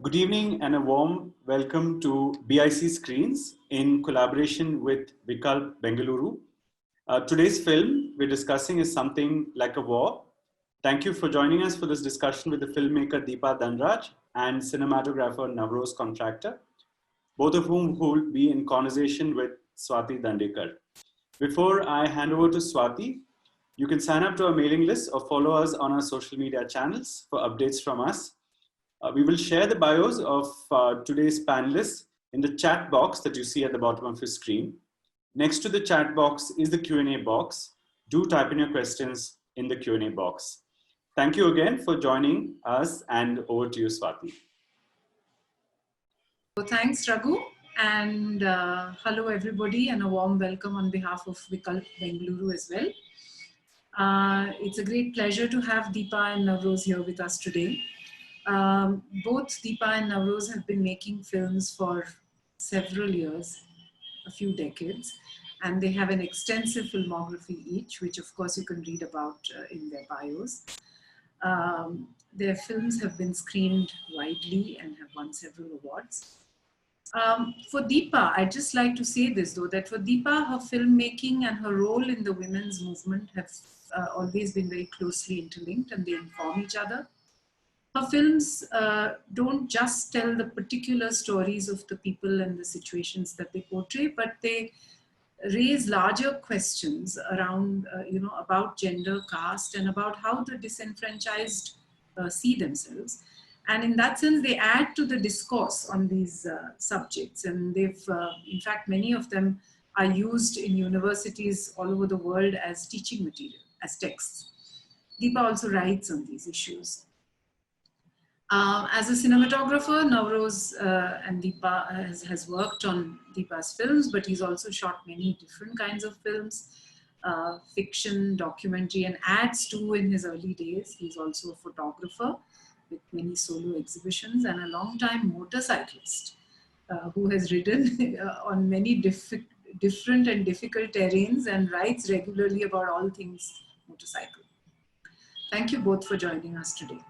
Good evening and a warm welcome to BIC Screens in collaboration with Vikalp Bengaluru. Today's film we're discussing is Something Like a War. Thank you for joining us for this discussion with the filmmaker Deepa Dhanraj and cinematographer Navroz Contractor, both of whom will be in conversation with Swati Dandekar. Before I hand over to Swati, you can sign up to our mailing list or follow us on our social media channels for updates from us. We will share the bios of today's panelists in the chat box that you see at the bottom of your screen. Next to the chat box is the Q&A box. Do type in your questions in the Q&A box. Thank you again for joining us, and over to you, Swati. So thanks, Raghu, and hello everybody, and a warm welcome on behalf of Vikalp Bengaluru as well. It's a great pleasure to have Deepa and Navroz here with us today. Both Deepa and Navroz have been making films for several years, a few decades, and they have an extensive filmography each, which of course you can read about in their bios. Their films have been screened widely and have won several awards. For Deepa, I'd just like to say this though, that for Deepa, her filmmaking and her role in the women's movement have always been very closely interlinked, and they inform each other. Her films don't just tell the particular stories of the people and the situations that they portray, but they raise larger questions around, about gender, caste, and about how the disenfranchised see themselves. And in that sense, they add to the discourse on these subjects. And they've, in fact, many of them are used in universities all over the world as teaching material, as texts. Deepa also writes on these issues. As a cinematographer, Navroz and Deepa has worked on Deepa's films, but he's also shot many different kinds of films, fiction, documentary, and ads too in his early days. He's also a photographer with many solo exhibitions and a long-time motorcyclist who has ridden on many different and difficult terrains and writes regularly about all things motorcycle. Thank you both for joining us today.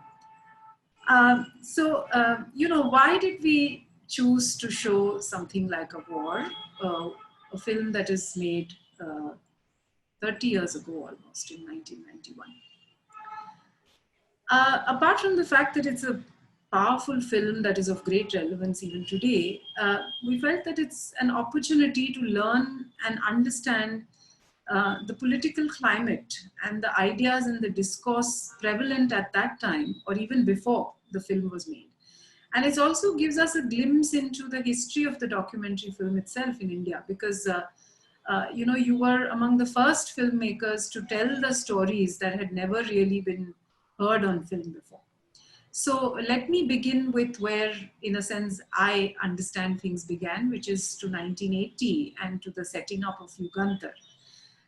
Why did we choose to show Something Like a War, a film that is made 30 years ago almost, in 1991? Apart from the fact that it's a powerful film that is of great relevance even today, we felt that it's an opportunity to learn and understand the political climate and the ideas and the discourse prevalent at that time or even before the film was made. And it also gives us a glimpse into the history of the documentary film itself in India, because you were among the first filmmakers to tell the stories that had never really been heard on film before. So let me begin with where, in a sense, I understand things began, which is to 1980 and to the setting up of Yugantar.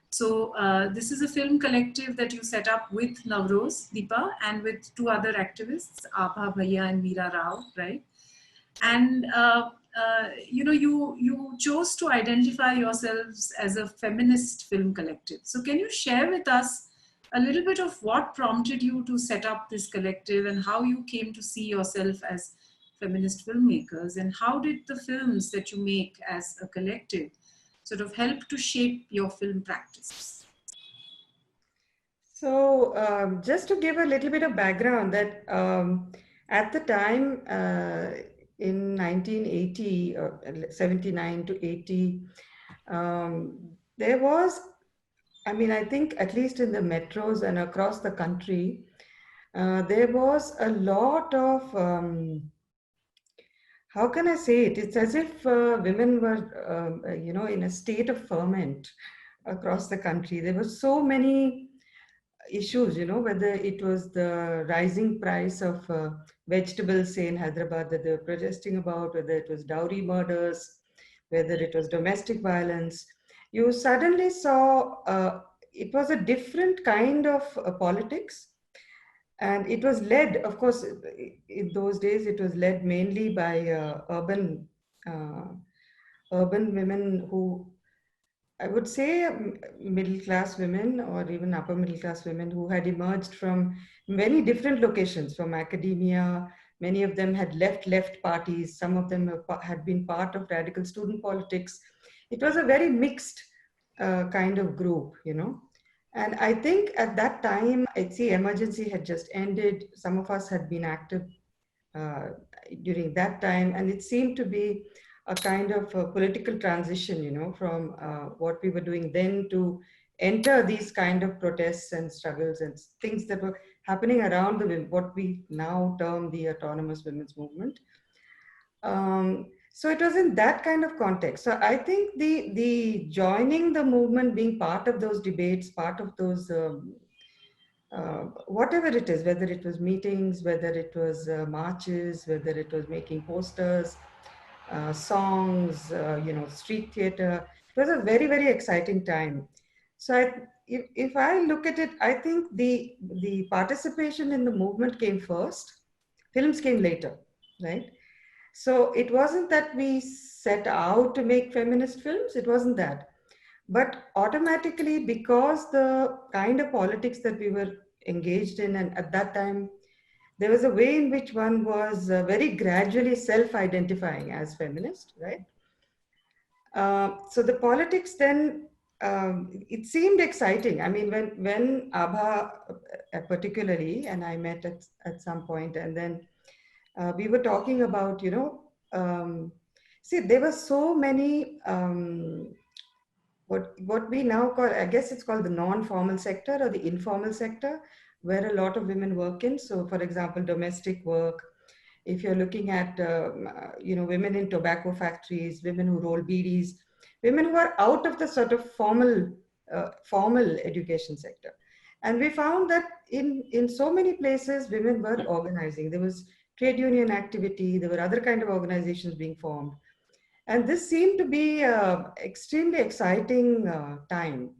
So this is a film collective that you set up with Navroz, Deepa, and with two other activists, Abha Bhaiya and Meera Rao, right? And you chose to identify yourselves as a feminist film collective. So can you share with us a little bit of what prompted you to set up this collective and how you came to see yourself as feminist filmmakers, and how did the films that you make as a collective sort of help to shape your film practice? So just to give a little bit of background, that at the time in 1980 or 79 to 80, there was, I think at least in the metros and across the country, there was a lot of how can I say it? It's as if women were, in a state of ferment across the country. There were so many issues, whether it was the rising price of vegetables, say in Hyderabad, that they were protesting about, whether it was dowry murders, whether it was domestic violence. You suddenly saw it was a different kind of politics. And it was led, of course, in those days, it was led mainly by urban women who, I would say, middle-class women or even upper middle-class women who had emerged from many different locations, from academia, Many of them had left parties. Some of them had been part of radical student politics. It was a very mixed kind of group, you know. And I think at that time, the emergency had just ended. Some of us had been active uh, during that time, and it seemed to be a kind of a political transition, you know, from what we were doing then to enter these kind of protests and struggles and things that were happening around what we now term the autonomous women's movement. So it was in that kind of context. So I think the joining the movement, being part of those debates, part of those whatever it is, whether it was meetings, whether it was marches, whether it was making posters, songs, you know, street theater. It was a very, very exciting time. So if I look at it, I think the participation in the movement came first, films came later, right? So it wasn't that we set out to make feminist films, it wasn't that. But automatically, because the kind of politics that we were engaged in, and at that time, there was a way in which one was very gradually self-identifying as feminist, right? So the politics then, it seemed exciting. I mean, when Abha particularly, and I met at some point, and then we were talking about, you know, see, there were so many, what we now call, I guess it's called the non-formal sector or the informal sector, where a lot of women work in. So for example, domestic work, if you're looking at, you know, women in tobacco factories, women who roll bidis, women who are out of the sort of formal education sector. And we found that in so many places, women were organizing. There was trade union activity, there were other kind of organizations being formed. And this seemed to be extremely exciting time.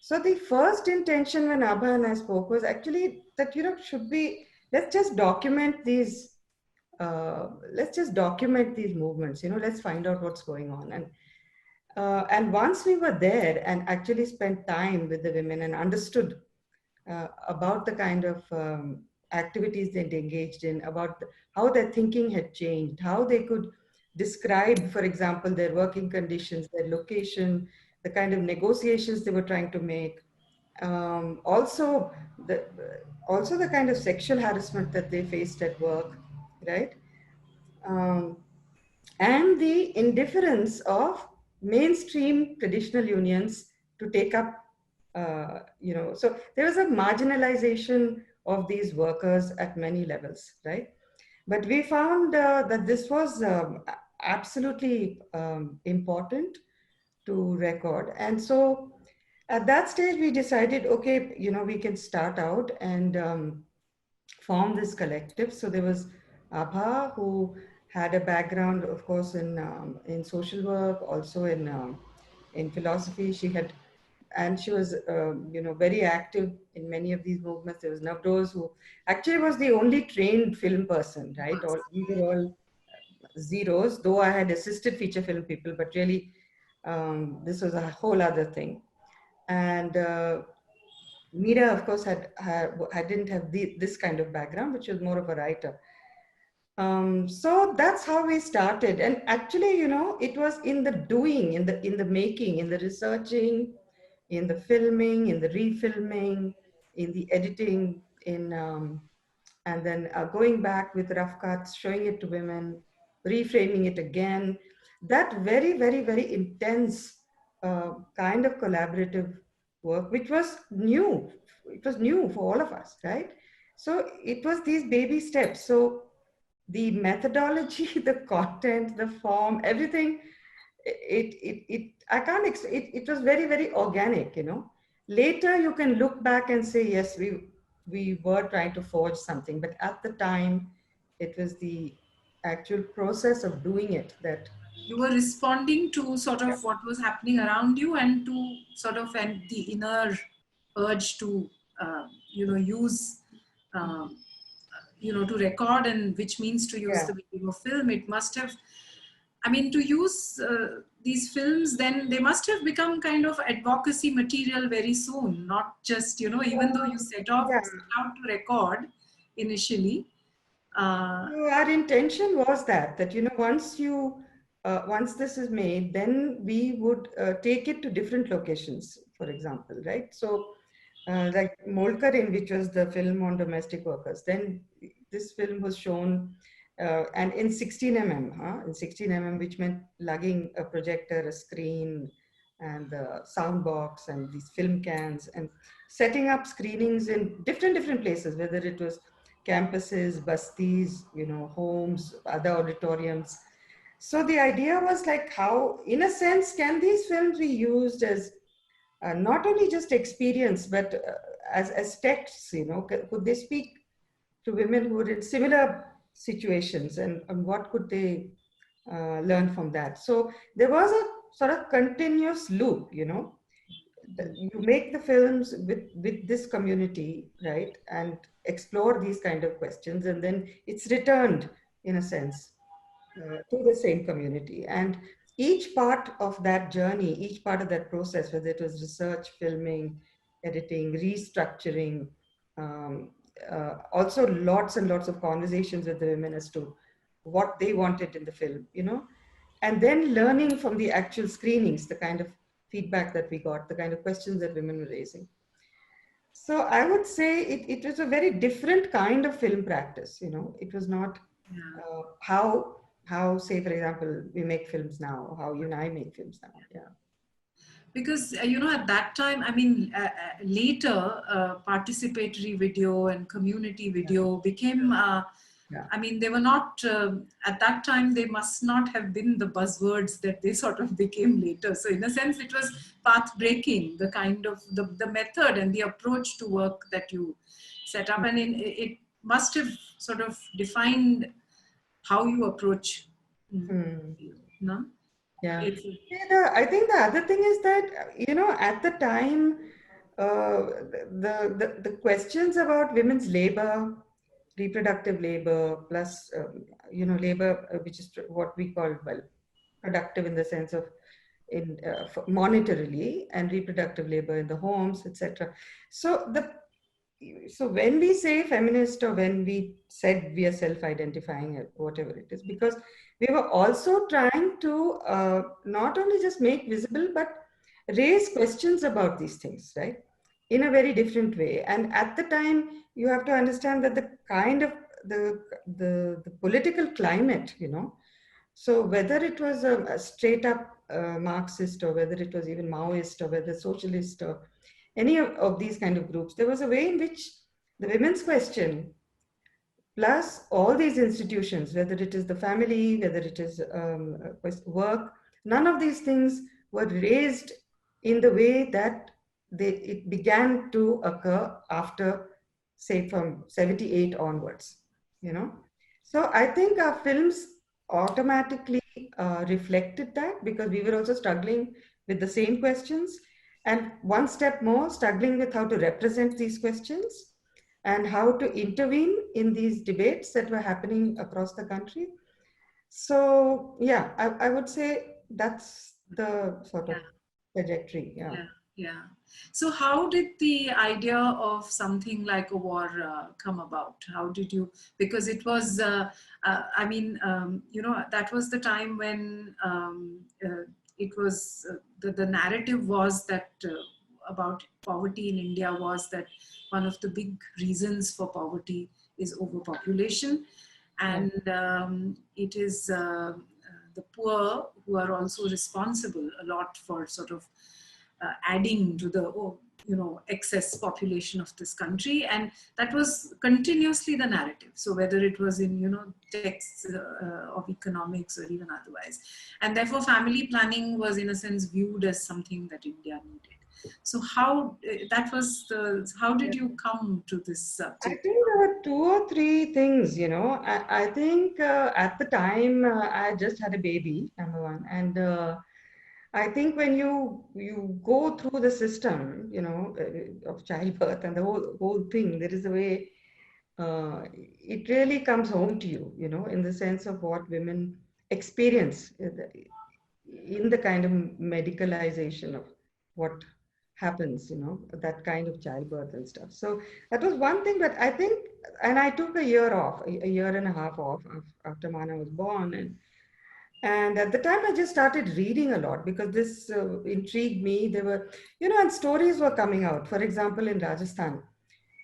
So the first intention when Abha and I spoke was actually that, you know, let's just document these movements, you know, let's find out what's going on. And once we were there and actually spent time with the women and understood about the kind of activities they'd engaged in, about how their thinking had changed, how they could describe, for example, their working conditions, their location, the kind of negotiations they were trying to make. Also the kind of sexual harassment that they faced at work, right? And the indifference of mainstream traditional unions to take up, you know, so there was a marginalization of these workers at many levels, right? But we found that this was absolutely important to record. And so at that stage, we decided, okay, you know, we can start out and form this collective. So there was Abha, who had a background, of course, in social work, also in philosophy. She was, you know, very active in many of these movements. There was Navroz, who actually was the only trained film person, right? We were all zeros, though I had assisted feature film people, but really this was a whole other thing. And Meera, of course, didn't have this kind of background, which was more of a writer. So that's how we started. And actually, you know, it was in the doing, in the making, in the researching, in the filming, in the refilming, in the editing, and then going back with rough cuts, showing it to women, reframing it again. That very, very, very intense kind of collaborative work, which was new. It was new for all of us, right? So it was these baby steps. So the methodology, the content, the form, everything, it was very, very organic, you know. Later you can look back and say, yes, we were trying to forge something, but at the time it was the actual process of doing it that you were responding to sort of what was happening around you, and to sort of the inner urge to you know, use you know, to record, and which means to use the medium of film. It must have, I mean, to use these films, then they must have become kind of advocacy material very soon, not just, you know, even though you set out to record initially, So our intention was that once this is made, then we would take it to different locations, for example, right? So like Molkarin, which was the film on domestic workers, then this film was shown and in 16 mm, in 16 mm, which meant lugging a projector, a screen, and the sound box and these film cans and setting up screenings in different places, whether it was campuses, bastis, homes, other auditoriums. So the idea was like, how, in a sense, can these films be used as not only just experience, but as texts, could they speak to women who were in similar situations, and what could they learn from that? So there was a sort of continuous loop, you make the films with this community, right, and explore these kind of questions, and then it's returned in a sense to the same community. And each part of that journey, each part of that process, whether it was research, filming, editing, restructuring, um, also lots and lots of conversations with the women as to what they wanted in the film, and then learning from the actual screenings, the kind of feedback that we got, the kind of questions that women were raising. So I would say it was a very different kind of film practice. It was not how, say, for example, we make films now, how you and I make films now. Yeah. Because, at that time, I mean, later, participatory video and community video became, I mean, they were not, at that time, they must not have been the buzzwords that they sort of became later. So in a sense, it was path breaking, the kind of, the method and the approach to work that you set up. And it must have sort of defined how you approach, no? Yeah. I think the other thing is that, at the time, the questions about women's labor, reproductive labor, plus, labor, which is what we call, well, productive in the sense of monetarily, and reproductive labor in the homes, etc. So when we say feminist, or when we said we are self-identifying, whatever it is, because we were also trying to not only just make visible, but raise questions about these things, right, in a very different way. And at the time, you have to understand that the kind of the political climate, so whether it was a straight up Marxist, or whether it was even Maoist, or whether socialist, or any of these kind of groups, there was a way in which the women's question, plus all these institutions, whether it is the family, whether it is work, none of these things were raised in the way that it began to occur after, say, from 78 onwards, So I think our films automatically reflected that, because we were also struggling with the same questions. And one step more, struggling with how to represent these questions and how to intervene in these debates that were happening across the country. So, yeah, I would say that's the sort of trajectory. Yeah. So how did the idea of something like a war come about? How did you, because it was, I mean, that was the time when it was, the narrative was that about poverty in India was that one of the big reasons for poverty is overpopulation. And it is the poor who are also responsible a lot for sort of adding to the excess population of this country, and that was continuously the narrative. So whether it was in texts of economics or even otherwise, and therefore family planning was in a sense viewed as something that India needed. So how did you come to this subject? I think there were 2 or 3 things. I think at the time I just had a baby, number one, and I think when you go through the system, of childbirth and the whole thing, there is a way it really comes home to you, in the sense of what women experience in the kind of medicalization of what happens, that kind of childbirth and stuff. So that was one thing. But I think, and I took a year off, a year and a half off after Mana was born. And at the time, I just started reading a lot because this intrigued me. There were, and stories were coming out. For example, in Rajasthan,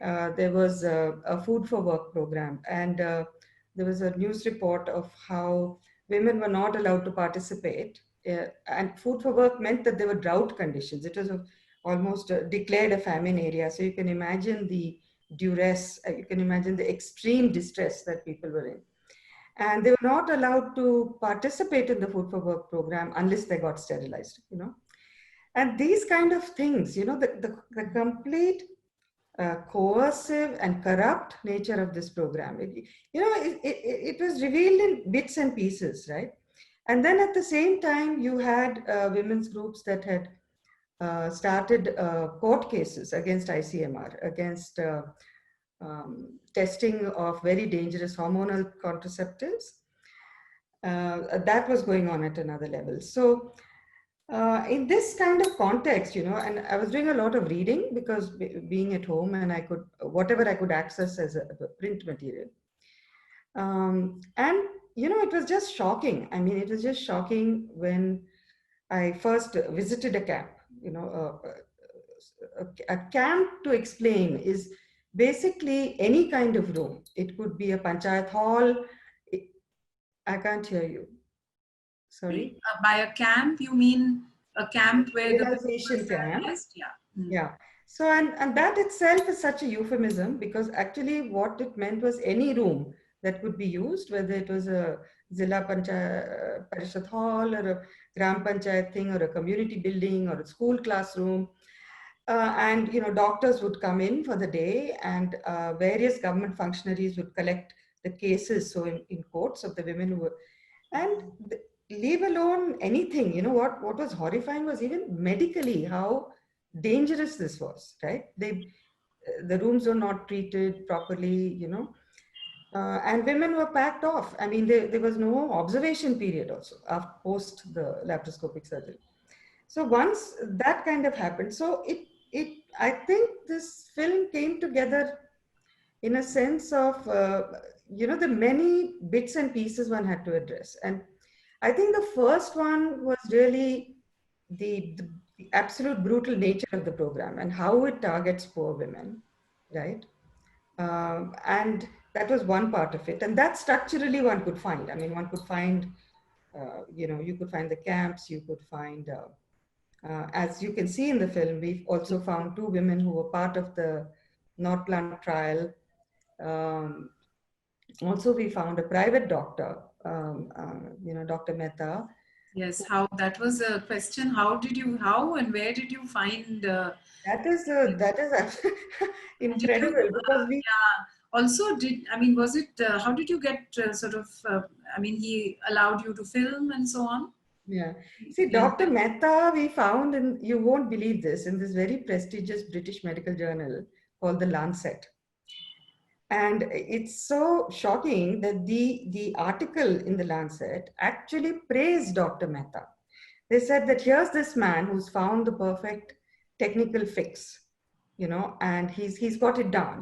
there was a food for work program, and there was a news report of how women were not allowed to participate. And food for work meant that there were drought conditions. It was almost declared a famine area. So you can imagine the duress, you can imagine the extreme distress that people were in. And they were not allowed to participate in the food for work program unless they got sterilized. And these kind of things, the complete coercive and corrupt nature of this program. It was revealed in bits and pieces, right? And then at the same time, you had women's groups that had started court cases against ICMR, against testing of very dangerous hormonal contraceptives. That was going on at another level. So in this kind of context, and I was doing a lot of reading because being at home, and I could, whatever I could access as a print material. And, it was just shocking. I mean, it was just shocking when I first visited a camp. A camp, to explain, is basically any kind of room. It could be a panchayat hall. I can't hear you. Sorry. By a camp, you mean a camp where the realization camp. Yeah. Yeah. So and that itself is such a euphemism, because actually what it meant was any room that could be used, whether it was a Zilla Parishad hall or a Gram Panchayat thing or a community building or a school classroom. And doctors would come in for the day, and various government functionaries would collect the cases, so in courts, of the women who were, and leave alone anything. What was horrifying was even medically how dangerous this was, right? The rooms were not treated properly, and women were packed off. I mean, there was no observation period also post the laparoscopic surgery. So once that kind of happened, so I think this film came together in a sense of, the many bits and pieces one had to address. And I think the first one was really the absolute brutal nature of the program and how it targets poor women, right? And that was one part of it. And that structurally one could find. I mean, one could find, you could find the camps, you could find, as you can see in the film, we've also found 2 women who were part of the North Plant trial. Also, we found a private doctor, Dr. Mehta. Yes, how that was a question. How and where did you find? That is incredible, because we. Yeah. Also, was it? How did you get he allowed you to film and so on? Yeah. See, Dr. Mehta, we found, and you won't believe this, in this very prestigious British medical journal called The Lancet. And it's so shocking that the article in The Lancet actually praised Dr. Mehta. They said that here's this man who's found the perfect technical fix, and he's got it down.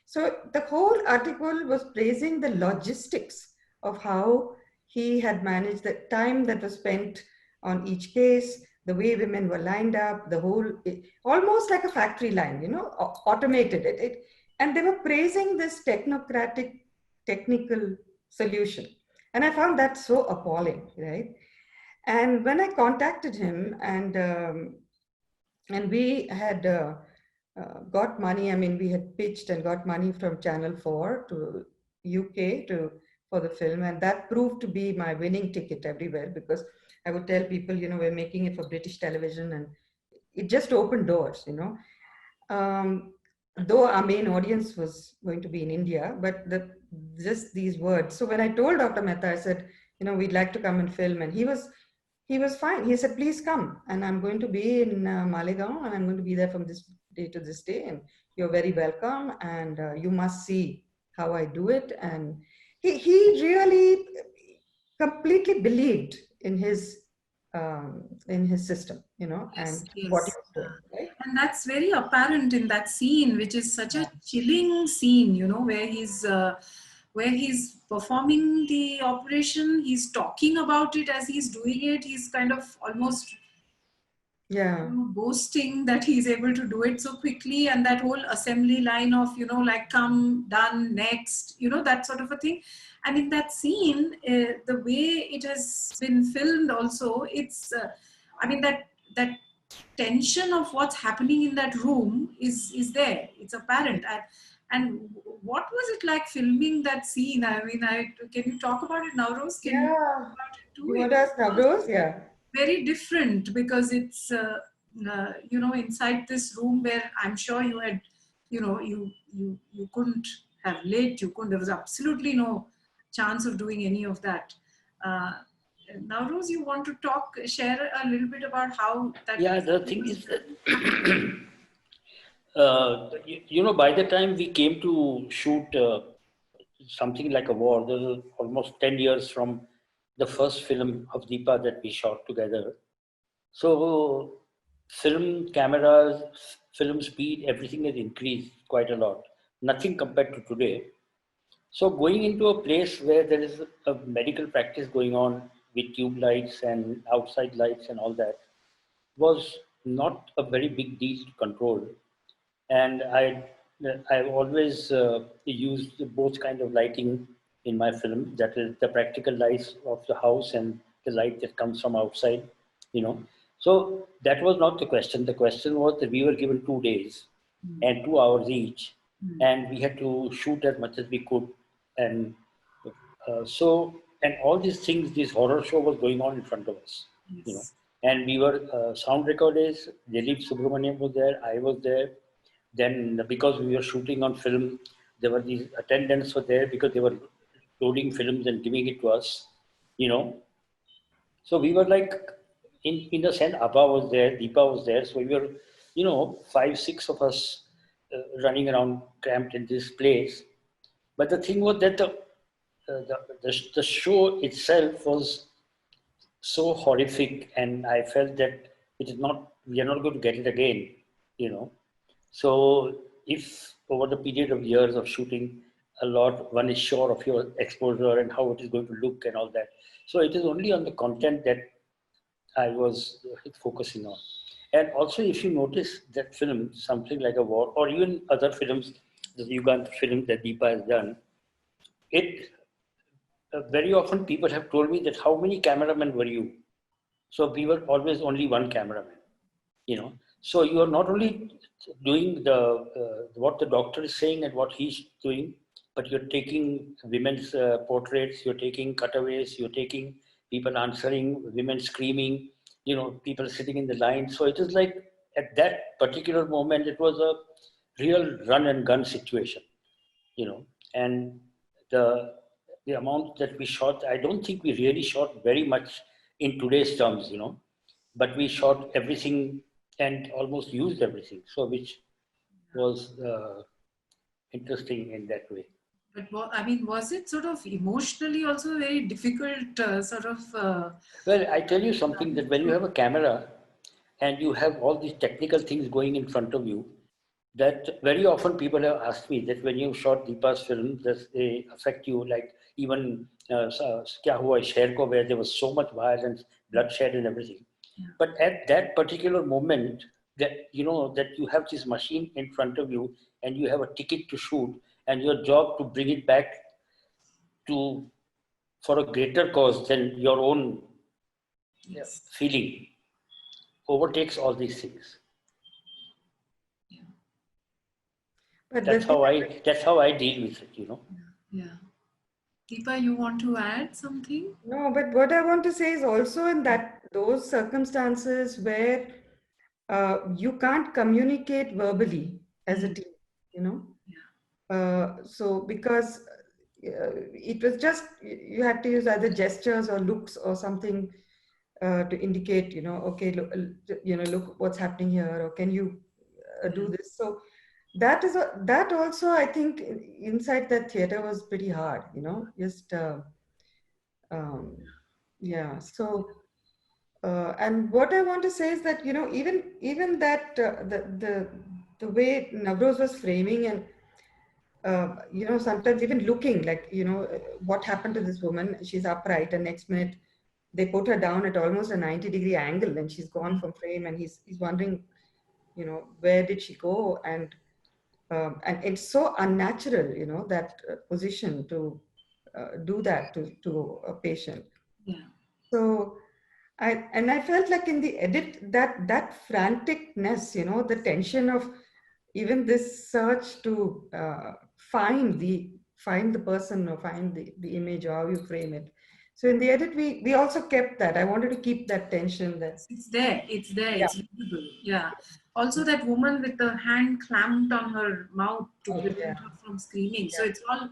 So the whole article was praising the logistics of how he had managed the time that was spent on each case, the way women were lined up, almost like a factory line, automated it. And they were praising this technocratic, technical solution. And I found that so appalling, right? And when I contacted him, and we had got money, I mean, we had pitched and got money from Channel 4 to UK for the film. And that proved to be my winning ticket everywhere, because I would tell people, we're making it for British television, and it just opened doors, though our main audience was going to be in India, but just these words. So when I told Dr. Mehta, I said, we'd like to come and film, and he was fine. He said, please come, and I'm going to be in Malegaon, and I'm going to be there from this day to this day, and you're very welcome, and you must see how I do it. And he really completely believed in his in his system, you know, Yes, and what he yes. was doing, right? And that's very apparent in that scene, which is such a chilling scene, you know, where he's performing the operation, he's talking about it as he's doing it, he's kind of almost Yeah. boasting that he's able to do it so quickly, and that whole assembly line of, you know, like, come, done, next, you know, that sort of a thing. And in that scene, the way it has been filmed also, it's I mean, that tension of what's happening in that room is there, it's apparent. And what was it like filming that scene? I mean, can you talk about it now, Rose? Can you talk Yeah. about it too? You want to ask Navroz? Yeah. Very different, because it's you know, inside this room where I'm sure you had, you know, you couldn't have lit, you couldn't, there was absolutely no chance of doing any of that. uh, Now, Rose, you want to share a little bit about how that Yeah, the thing is that, by the time we came to shoot something like a war, this is almost 10 years from the first film of Deepa that we shot together. So, film cameras, film speed, everything has increased quite a lot. Nothing compared to today. So, going into a place where there is a medical practice going on with tube lights and outside lights and all that was not a very big deal to control. And I've always used both kind of lighting in my film. That is the practical lights of the house and the light that comes from outside. You know, so that was not the question. The question was that we were given 2 days and 2 hours each, and we had to shoot as much as we could. And and all these things, this horror show was going on in front of us. You know, Yes. and we were sound recorders. Dilip Subramaniam was there. I was there. Then, because we were shooting on film, there were these attendants were there because they were loading films and giving it to us. You know, so we were like, in a sense, Abba was there, Deepa was there. So we were, 5, 6 of us running around cramped in this place. But the thing was that the show itself was so horrific, and I felt that we are not going to get it again, you know. So if over the period of years of shooting a lot, one is sure of your exposure and how it is going to look and all that. So it is only on the content that I was focusing on. And also, if you notice that film, something like a war, or even other films, the Uganda film that Deepa has done, it very often people have told me that how many cameramen were you? So we were always only one cameraman, you know. So you are not only doing the what the doctor is saying and what he's doing, but you're taking women's portraits, you're taking cutaways, you're taking people answering, women screaming, people sitting in the line. So it is like at that particular moment, it was a real run and gun situation, and the the amount that we shot, I don't think we really shot very much in today's terms, but we shot everything and almost used everything, so which was interesting in that way. But I mean, was it sort of emotionally also very difficult, sort of? Well, I tell you something, that when you have a camera and you have all these technical things going in front of you, that very often people have asked me that when you shot Deepa's film, does they affect you? Like even Kya Hua Sher Ko, where there was so much violence, bloodshed and everything. Yeah. But at that particular moment, that that you have this machine in front of you and you have a ticket to shoot, and your job to bring it back to for a greater cause than your own Yes. feeling overtakes all these things. Yeah. But that's how I deal with it, Yeah. Deepa, you want to add something? No, but what I want to say is also in those circumstances where you can't communicate verbally as a team, Yeah. So because it was just, you had to use either gestures or looks or something to indicate, okay, look, look what's happening here, or can you do this? So that also, I think, inside that theater was pretty hard, just yeah. So and what I want to say is that, you know, even that the way Navroz was framing, and you know, sometimes even looking like, you know, what happened to this woman? She's upright, and next minute they put her down at almost a 90-degree angle, and she's gone from frame, and he's wondering, you know, where did she go? And it's so unnatural, you know, that position to do that to a patient. Yeah. So I felt like in the edit that franticness, you know, the tension of even this search to find the person or find the image or how you frame it. So in the edit, we also kept that. I wanted to keep that tension. That It's there. It's there. yeah, It's visible. Yeah. Also, that woman with the hand clamped on her mouth to oh, yeah, prevent her from screaming. So yeah, it's all,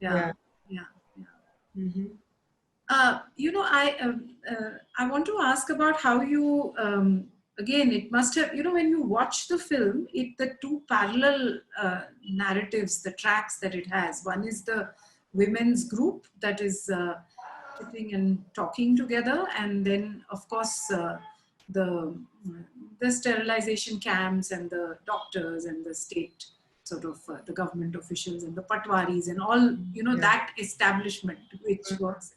yeah, yeah. yeah, yeah. Mm-hmm. You know, I want to ask about how you again. It must have, you know, when you watch the film, the two parallel narratives, the tracks that it has. One is the women's group that is sitting and talking together, and then of course the the sterilization camps and the doctors and the state sort of the government officials and the patwaris and all, you know, Yeah. that establishment which works.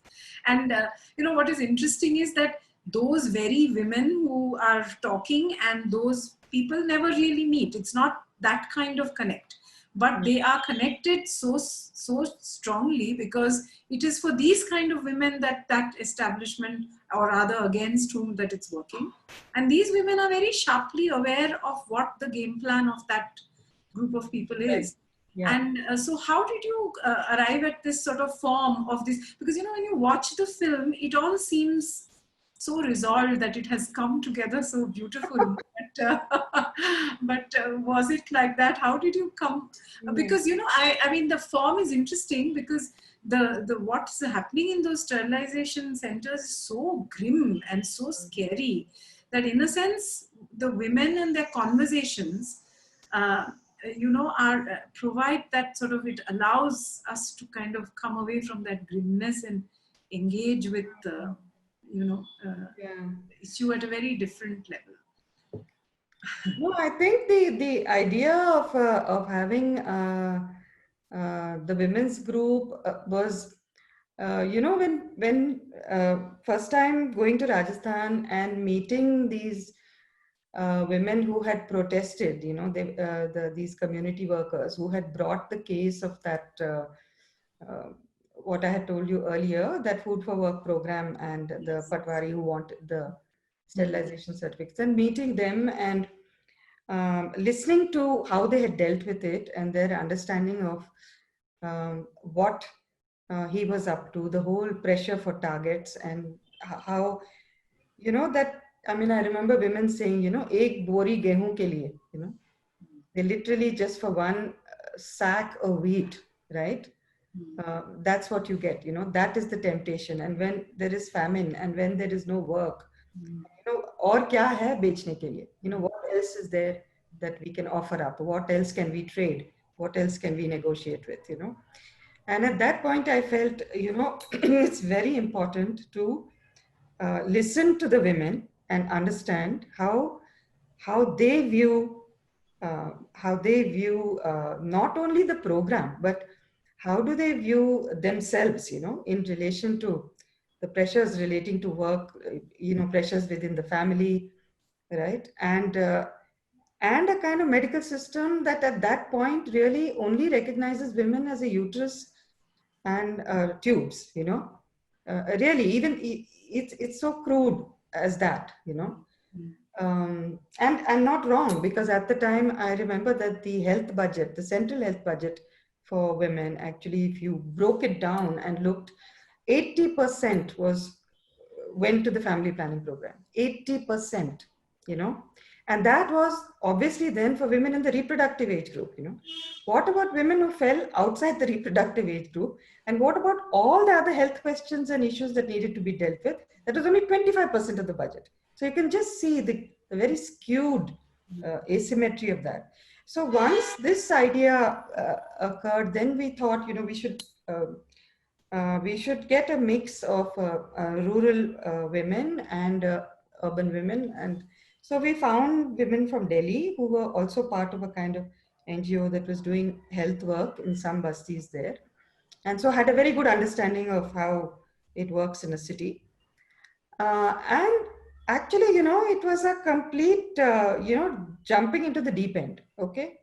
And you know what is interesting is that those very women who are talking and those people never really meet. It's not that kind of connect, but they are connected so strongly because it is for these kind of women that establishment, or rather against whom, that it's working. And these women are very sharply aware of what the game plan of that group of people is. Yeah. And so how did you arrive at this sort of form of this? Because, you know, when you watch the film, it all seems so resolved that it has come together so beautiful. But was it like that? How did you come? Because, you know, I mean, the form is interesting because the what's happening in those sterilization centers is so grim and so scary that, in a sense, the women and their conversations, you know, are provide that sort of, it allows us to kind of come away from that grimness and engage with you know, Yeah. issue at a very different level. No, I think the idea of having the women's group was, you know, when first time going to Rajasthan and meeting these women who had protested, you know, these community workers who had brought the case of that what I had told you earlier, that Food for Work program, and the Patwari who wanted the sterilization certificates, and meeting them and listening to how they had dealt with it and their understanding of what he was up to, the whole pressure for targets, and how, you know, that, I mean, I remember women saying, you know, ek bori gehu ke liye, you know, they literally just for one sack of wheat, right? That's what you get, you know, that is the temptation. And when there is famine and when there is no work, you know, और क्या है बेचने के लिए, you know, what else is there that we can offer up? What else can we trade? What else can we negotiate with, you know? And at that point, I felt, you know, it's very important to listen to the women and understand how they view not only the program, but how do they view themselves, you know, in relation to the pressures relating to work, you know, pressures within the family, right? And a kind of medical system that at that point really only recognizes women as a uterus and tubes, you know, really, even it's so crude as that, you know. And not wrong, because at the time I remember that the health budget, the central health budget for women, actually, if you broke it down and looked, 80% went to the family planning program. 80%, you know. And that was obviously then for women in the reproductive age group, you know. What about women who fell outside the reproductive age group? And what about all the other health questions and issues that needed to be dealt with? That was only 25% of the budget. So you can just see the very skewed asymmetry of that. So once this idea occurred, then we thought, you know, we should get a mix of rural women and urban women. And so we found women from Delhi who were also part of a kind of NGO that was doing health work in some bastis there. And so had a very good understanding of how it works in a city. And actually, it was a complete, jumping into the deep end, okay?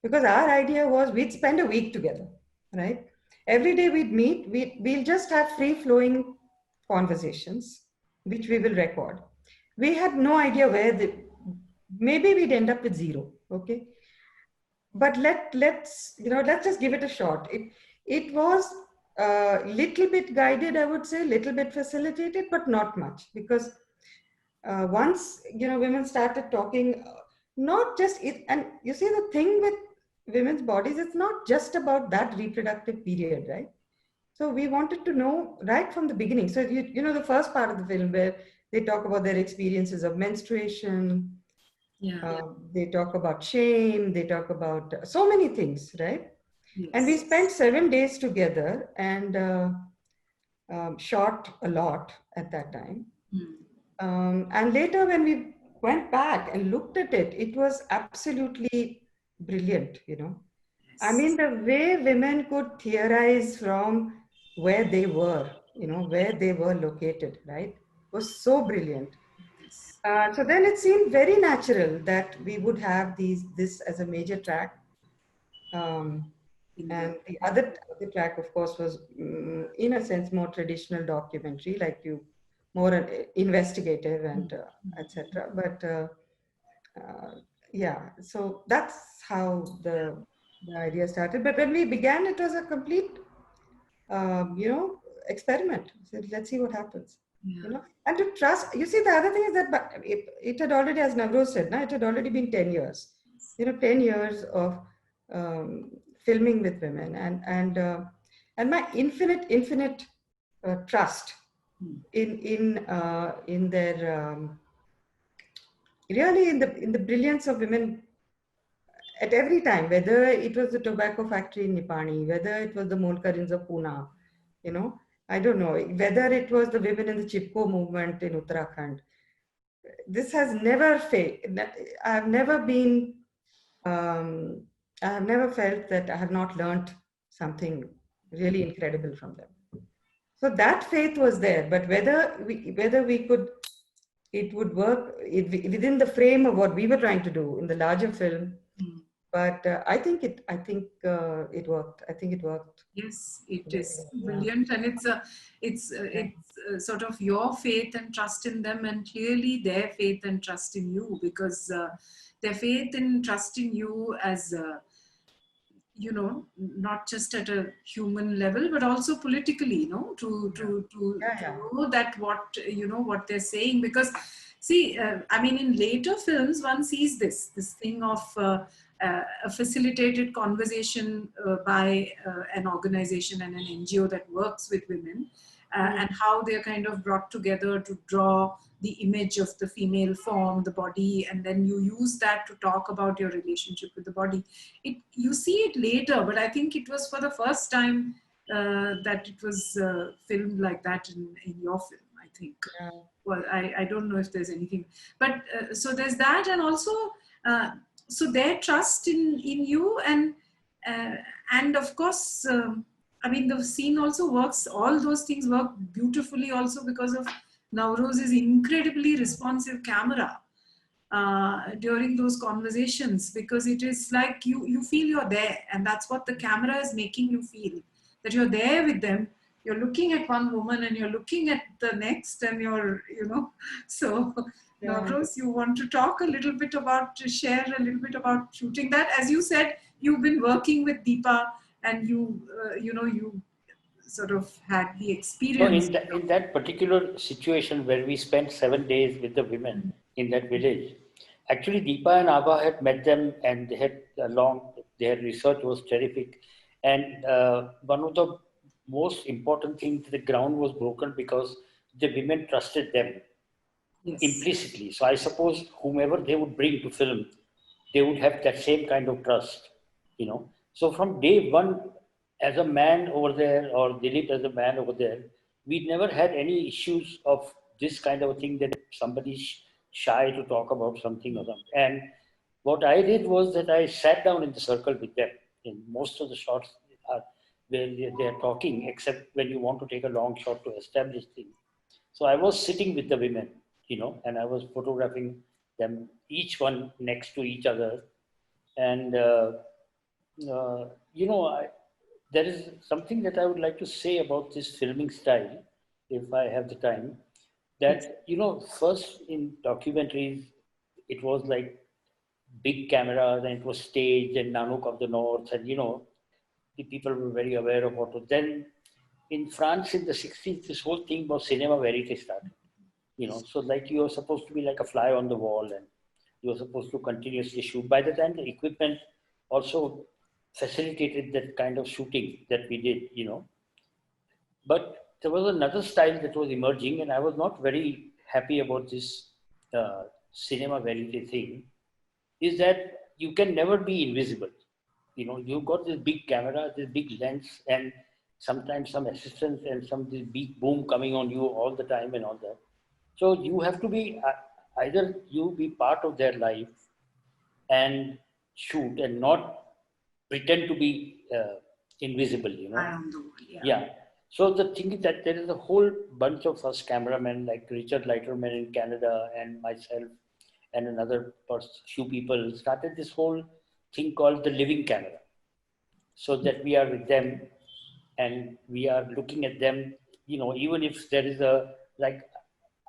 Because our idea was we'd spend a week together, right? Every day we'd meet, we'll just have free flowing conversations, which we will record. We had no idea maybe we'd end up with zero, okay? But let's just give it a shot. It was a little bit guided, I would say, little bit facilitated, but not much, because once women started talking, not just it, and you see the thing with women's bodies, it's not just about that reproductive period, right? So we wanted to know right from the beginning. So the first part of the film where they talk about their experiences of menstruation, they talk about shame, they talk about so many things, right? Yes. And we spent 7 days together and shot a lot at that time. And later when we went back and looked at it, it was absolutely brilliant, Yes. I mean, the way women could theorize from where they were, where they were located, right, was so brilliant. So then it seemed very natural that we would have this as a major track. And the other track, of course, was in a sense more traditional documentary, like more investigative and etc. But yeah, so that's how the idea started. But when we began, it was a complete, experiment. So let's see what happens. And to trust. You see, the other thing is that it had already, as Navroz said, it had already been 10 years. 10 years of filming with women, and my infinite trust in their really in the brilliance of women at every time, whether it was the tobacco factory in Nipani, whether it was the Molkarins of Pune, I don't know, whether it was the women in the Chipko movement in Uttarakhand. This has never failed. I have never been, I have never felt that I have not learned something really incredible from them. So that faith was there, but whether we could, it would work within the frame of what we were trying to do in the larger film. But I think it worked. I think it worked. Yes, it is brilliant, and it's sort of your faith and trust in them, and clearly their faith and trust in you, because their faith and trust in you as not just at a human level, but also politically, to know that what they're saying. Because see, I mean, in later films, one sees this thing of a facilitated conversation by an organization and an NGO that works with women, and how they're kind of brought together to draw the image of the female form, the body, and then you use that to talk about your relationship with the body. You see it later, but I think it was for the first time that it was filmed like that in your film, I think. Well, I don't know if there's anything, but so there's that, and also so their trust in you, and of course, I mean, the scene also works. All those things work beautifully also because of Navroz's incredibly responsive camera during those conversations, because it is like you feel you're there, and that's what the camera is making you feel, that you're there with them. You're looking at one woman and you're looking at the next, and you're, so Navroz, you want to talk a little bit share a little bit about shooting that? As you said, you've been working with Deepa, and you sort of had the experience. So in that particular situation where we spent 7 days with the women in that village, actually Deepa and Abha had met them, and they had their research was terrific. And one of the most important things, the ground was broken because the women trusted them implicitly. So I suppose whomever they would bring to film, they would have that same kind of trust, So from day one, as a man over there, or Dilip as a man over there, we never had any issues of this kind of a thing, that somebody shy to talk about something or something. And what I did was that I sat down in the circle with them. In most of the shots are where they are talking, except when you want to take a long shot to establish things. So I was sitting with the women, and I was photographing them, each one next to each other. And, there is something that I would like to say about this filming style, if I have the time, that, first in documentaries, it was like big cameras and it was staged and Nanook of the North, and, the people were very aware of what was. Then in France in the 60s, this whole thing about cinema verite started. So like you were supposed to be like a fly on the wall and you were supposed to continuously shoot. By the time the equipment also facilitated that kind of shooting that we did. But there was another style that was emerging, and I was not very happy about this cinema verite thing, is that you can never be invisible. You've got this big camera, this big lens, and sometimes some assistance and this big boom coming on you all the time and all that. So you have to be either you be part of their life and shoot and not pretend to be invisible. Around the world, yeah. Yeah. So the thing is that there is a whole bunch of us cameramen like Richard Leiterman in Canada and myself and another few people started this whole thing called the living camera. So that we are with them and we are looking at them, even if there is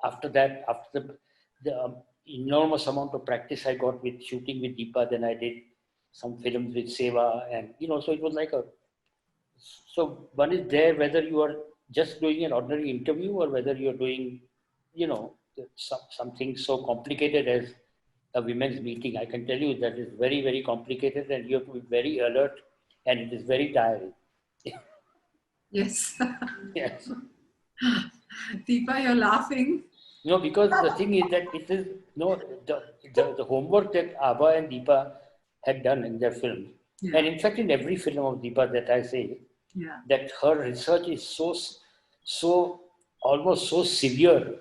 after the enormous amount of practice I got with shooting with Deepa, then I did some films with Seva, and so it was like so one is there whether you are just doing an ordinary interview or whether you're doing, something so complicated as a women's meeting. I can tell you that is very, very complicated and you have to be very alert and it is very tiring. Yes. Yes. Deepa, you're laughing. Because the thing is that it is the homework that Abha and Deepa had done in their film, and in fact in every film of Deepa that I say, that her research is so almost so severe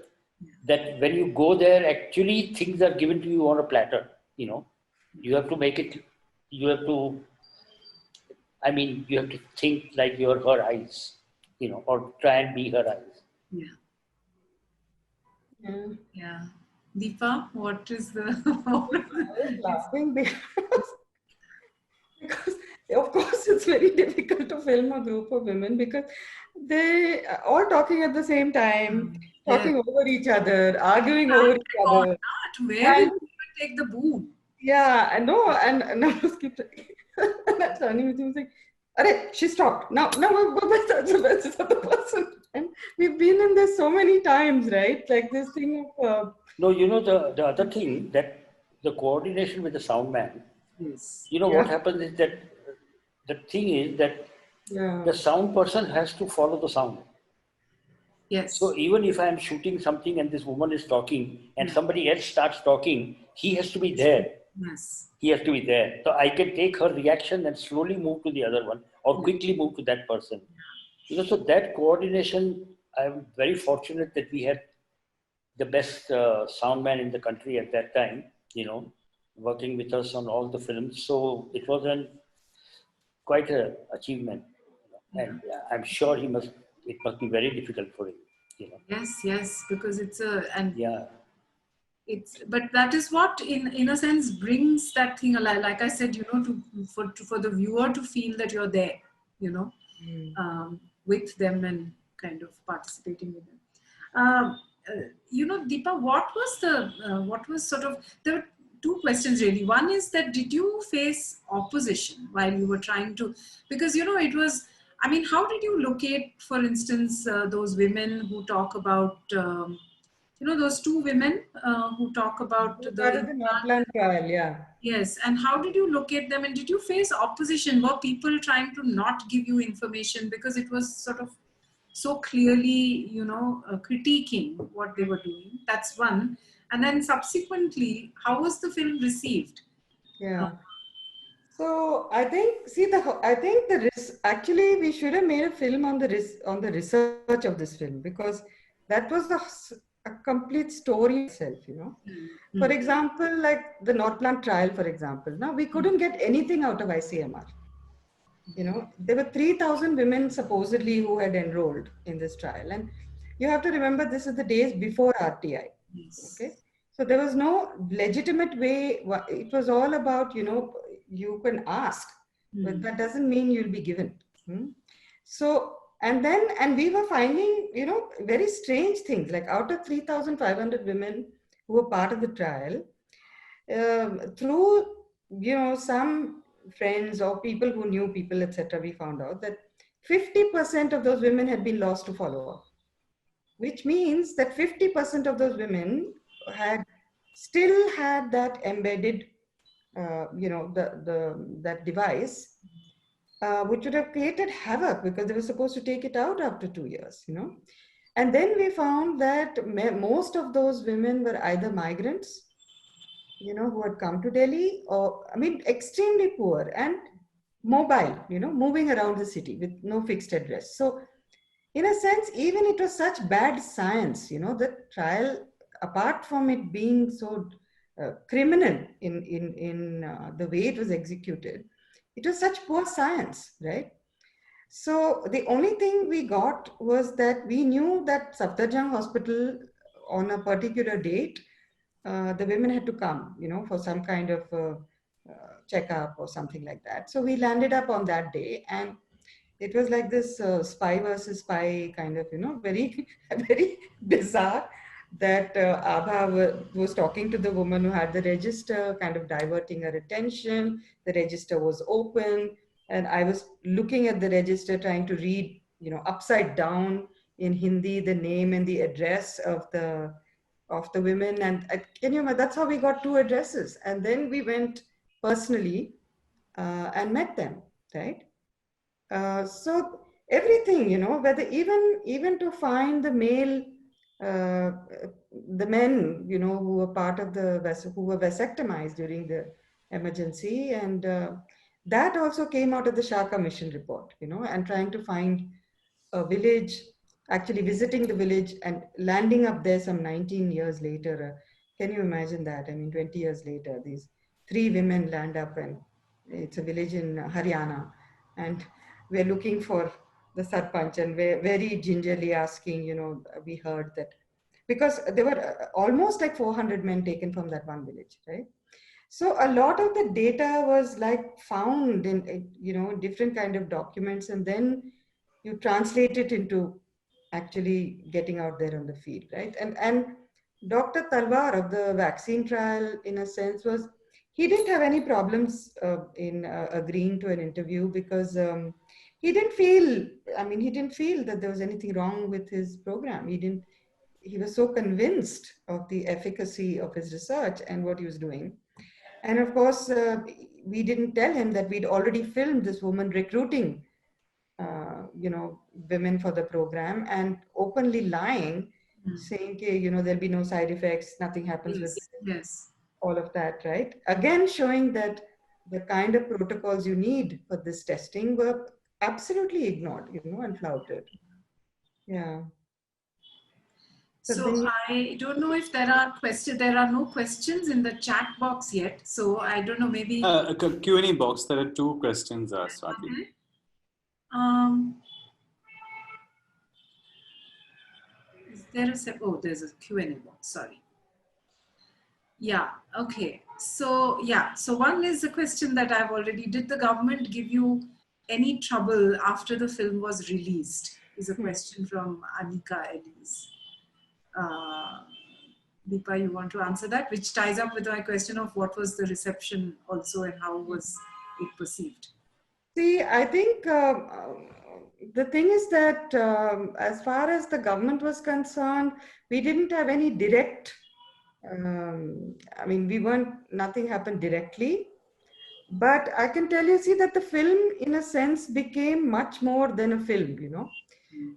that when you go there, actually things are given to you on a platter. You have to make it. You have to. I mean, you have to think like you're her eyes, or try and be her eyes. Yeah. Deepa, what is the... I was laughing because of course it's very difficult to film a group of women because they are all talking at the same time, talking over each other, arguing over each other. Where will you take the boom? Yeah, I know, and I was keep that's running with him saying, "Arey, she stopped. Now, where's the other person?" And we've been in this so many times, right? Like this thing of. No, the other thing that the coordination with the sound man. Yes. What happens is that the thing is that the sound person has to follow the sound. Yes. So even if I am shooting something and this woman is talking and somebody else starts talking, he has to be there. Yes. He has to be there. So I can take her reaction and slowly move to the other one or quickly move to that person. So that coordination, I'm very fortunate that we had the best sound man in the country at that time, working with us on all the films. So it was quite an achievement. And I'm sure it must be very difficult for him. Yes, because but that is what in a sense brings that thing alive. Like I said, for the viewer to feel that you're there, with them and kind of participating with them. Deepa, what was sort of, there were two questions really. One is that did you face opposition while you were trying to, because it was, I mean, how did you locate, for instance, those women who talk about, those two women who talk about the Northland trial, yeah. Yes, and how did you locate them, and did you face opposition? Were people trying to not give you information because it was sort of so clearly, critiquing what they were doing? That's one. And then subsequently, how was the film received? Yeah. So I think, actually we should have made a film on the research of this film, because that was a complete story itself, you know. For example, like the Norplant trial, for example. Now, we couldn't get anything out of ICMR. You know, there were 3,000 women supposedly who had enrolled in this trial. And you have to remember, this is the days before RTI. Okay. So there was no legitimate way. It was all about, you know, you can ask, but that doesn't mean you'll be given. So, and we were finding, you know, very strange things. Like out of 3,500 women who were part of the trial, through, you know, some friends or people who knew people, etc., we found out that 50% of those women had been lost to follow-up, which means that 50% of those women still had that embedded, you know, that device, which would have created havoc because they were supposed to take it out after 2 years, you know. And then we found that most of those women were either migrants, you know, who had come to Delhi, or, I mean, extremely poor and mobile, you know, moving around the city with no fixed address. So in a sense, even it was such bad science, you know, the trial, apart from it being so criminal in the way it was executed, it was such poor science, right? So the only thing we got was that we knew that Safdarjung Hospital on a particular date, the women had to come, you know, for some kind of checkup or something like that. So we landed up on that day, and it was like this spy versus spy kind of, you know, very, very bizarre, that Abha was talking to the woman who had the register, kind of diverting her attention. The register was open, and I was looking at the register, trying to read, you know, upside down in Hindi, the name and the address of the women. And can you imagine, that's how we got 2 addresses. And then we went personally and met them, right? So everything, you know, whether even to find the male, the men, you know, who were part of who were vasectomized during the emergency. And that also came out of the Shah Commission report, you know, and trying to find a village, actually visiting the village and landing up there some 19 years later. Can you imagine that? I mean, 20 years later, these 3 women land up, and it's a village in Haryana. And we're looking for the sarpanch, and we're very gingerly asking, you know, we heard that, because there were almost like 400 men taken from that one village, right? So a lot of the data was like found in, you know, different kind of documents, and then you translate it into actually getting out there on the field, right? And Dr. Talwar of the vaccine trial, in a sense, he didn't have any problems in agreeing to an interview, because he didn't feel that there was anything wrong with his program. He was so convinced of the efficacy of his research and what he was doing. And of course, we didn't tell him that we'd already filmed this woman recruiting, you know, women for the program, and openly lying, saying, you know, there'll be no side effects, nothing happens with all of that, right? Again, showing that the kind of protocols you need for this testing were absolutely ignored, you know, and flouted. Yeah. So I don't know if there are questions. There are no questions in the chat box yet. So I don't know, maybe Q&A box. There are 2 questions, Swati. Is there there's a Q&A box. Sorry. Yeah. Okay. So yeah. So one is a question that I've already. Did the government give you any trouble after the film was released? Is a question from Anika Ellis. Deepa, you want to answer that, which ties up with my question of what was the reception also, and how was it perceived? See, I think the thing is that as far as the government was concerned, we didn't have any direct, I mean, nothing happened directly. But I can tell you, see, that the film, in a sense, became much more than a film, you know.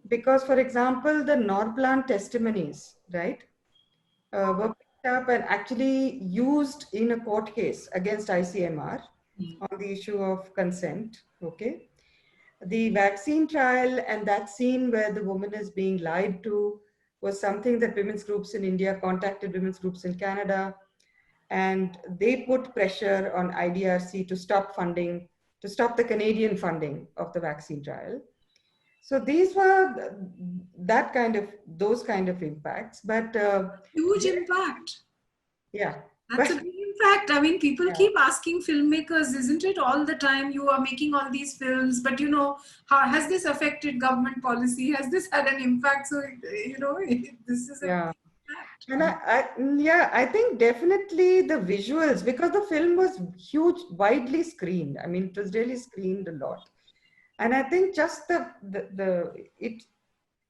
Because, for example, the Norplant testimonies, right, were picked up and actually used in a court case against ICMR on the issue of consent, okay? The vaccine trial and that scene where the woman is being lied to was something that women's groups in India contacted women's groups in Canada, and they put pressure on IDRC to stop funding, to stop the Canadian funding of the vaccine trial. So these were those kind of impacts, but Huge impact. yeah. That's a big impact. I mean, people Yeah. keep asking filmmakers, isn't it, all the time, you are making all these films, but you know, how has this affected government policy? Has this had an impact? So, you know, this is a Yeah. big impact. And I think definitely the visuals, because the film was huge, widely screened. I mean, it was really screened a lot. And I think just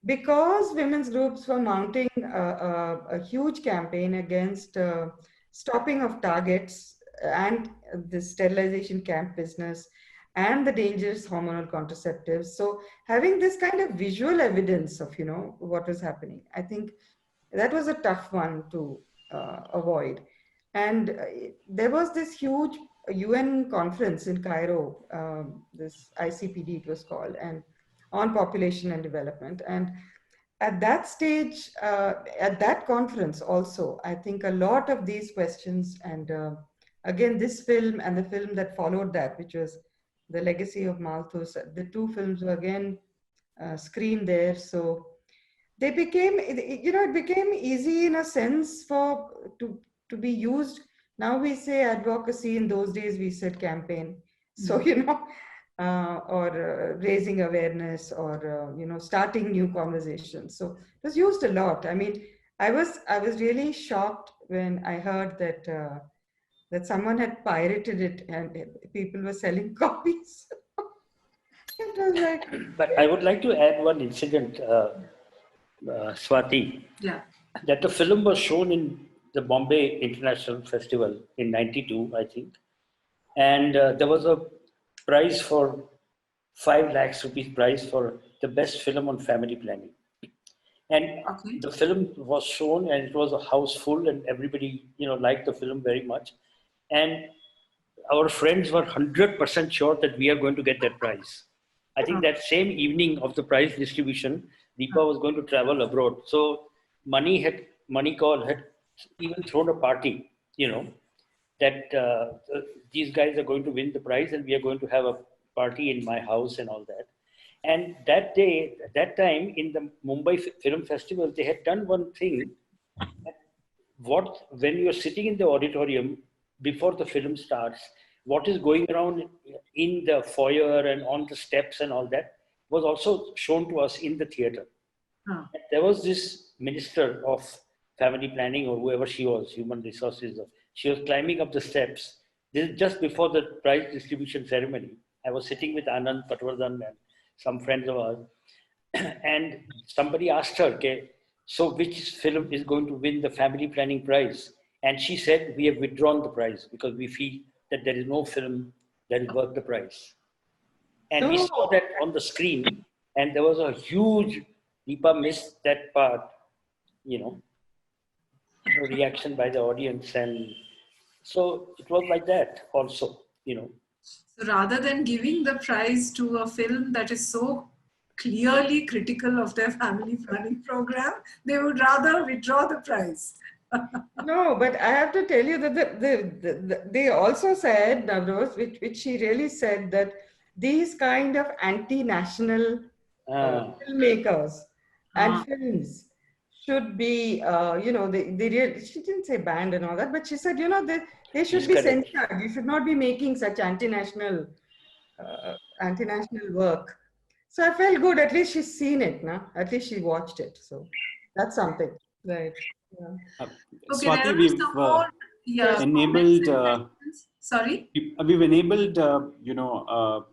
because women's groups were mounting a huge campaign against stopping of targets and the sterilization camp business and the dangerous hormonal contraceptives. So having this kind of visual evidence of, you know, what was happening, I think that was a tough one to avoid. And there was this huge UN conference in Cairo, this ICPD it was called, and on population and development. And at that stage, at that conference also, I think a lot of these questions, and again, this film and the film that followed that, which was The Legacy of Malthus, the two films were again screened there. So they became, you know, it became easy in a sense to be used. Now we say advocacy, in those days we said campaign. So, you know, or raising awareness, or you know, starting new conversations. So it was used a lot. I mean, I was really shocked when I heard that that someone had pirated it and people were selling copies. It was like, But I would like to add one incident, Swati, Yeah. that the film was shown in the Bombay International Festival in '92, I think. And there was a prize for 5 lakhs rupees prize for the best film on family planning. And Okay. the film was shown, and it was a house full, and everybody, you know, liked the film very much. And our friends were 100% sure that we are going to get that prize. I think that same evening of the prize distribution, Deepa was going to travel abroad. So Moneykall had even thrown a party, you know, that these guys are going to win the prize and we are going to have a party in my house and all that. And that day, that time in the Mumbai Film Festival, they had done one thing. When you're sitting in the auditorium before the film starts, what is going around in the foyer and on the steps and all that was also shown to us in the theater. Huh. There was this minister of family planning, or whoever she was, human resources, she was climbing up the steps. This is just before the prize distribution ceremony. I was sitting with Anand Patwardhan and some friends of ours, and somebody asked her, okay, so which film is going to win the family planning prize? And she said, we have withdrawn the prize because we feel that there is no film that is worth the prize. And we saw that on the screen, and there was a huge, Deepa missed that part, you know, reaction by the audience. And so it was like that also, you know. So rather than giving the prize to a film that is so clearly critical of their family planning program, they would rather withdraw the prize. no, but I have to tell you that they also said, Navroz, which she really said, that these kind of anti-national filmmakers and films should be, you know, she didn't say banned and all that, but she said, you know, they should be censored. You should not be making such anti-national work. So I felt good. At least she's seen it, no? At least she watched it. So that's something, right? Yeah. Okay, Swati, we've enabled. Sorry. We've enabled, you know,